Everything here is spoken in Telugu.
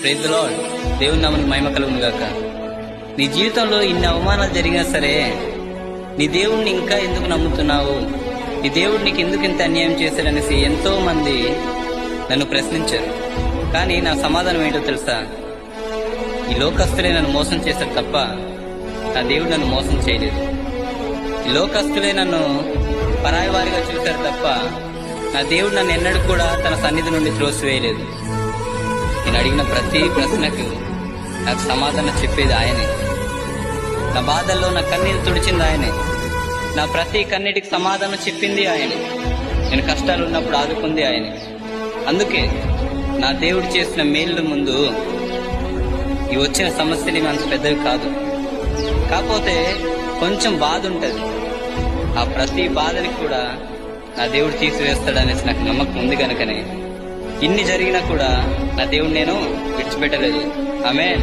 Praise the lord. దేవుని నామమునకు మహిమ కలుగును గాక. నీ జీవితంలో ఇన్ని అవమానాలు జరిగినా సరే నీ దేవుణ్ణి ఇంకా ఎందుకు నమ్ముతున్నావు, నీ దేవుడు నీకు ఎందుకు ఇంత అన్యాయం చేశాడనేసి ఎంతో మంది నన్ను ప్రశ్నించారు. కానీ నా సమాధానం ఏంటో తెలుసా? ఈ లోకస్తులే నన్ను మోసం చేశారు తప్ప నా దేవుడు నన్ను మోసం చేయలేదు. ఈ లోకస్తులే నన్ను పరాయి వారిగా చూశారు తప్ప నా దేవుడు నన్ను ఎన్నడూ కూడా తన సన్నిధి నుండి త్రోసివేయలేదు. నేను అడిగిన ప్రతి ప్రశ్నకు నాకు సమాధానం చెప్పేది ఆయనే. నా బాధల్లో నా కన్నీరు తుడిచింది ఆయనే. నా ప్రతి కన్నీటికి సమాధానం చెప్పింది ఆయనే. నేను కష్టాలు ఉన్నప్పుడు ఆదుకుంది ఆయనే. అందుకే నా దేవుడు చేసిన మేలు ముందు ఈ వచ్చిన సమస్యలు అంత పెద్దవి కాదు. కాకపోతే కొంచెం బాధ ఉంటుంది. ఆ ప్రతి బాధని కూడా నా దేవుడు తీసివేస్తాడనేసి నాకు నమ్మకం ఉంది కనుకనే ఇన్ని జరిగినా కూడా నా దేవుడు నేను విడిచిపెట్టలేదు. ఆమేన్.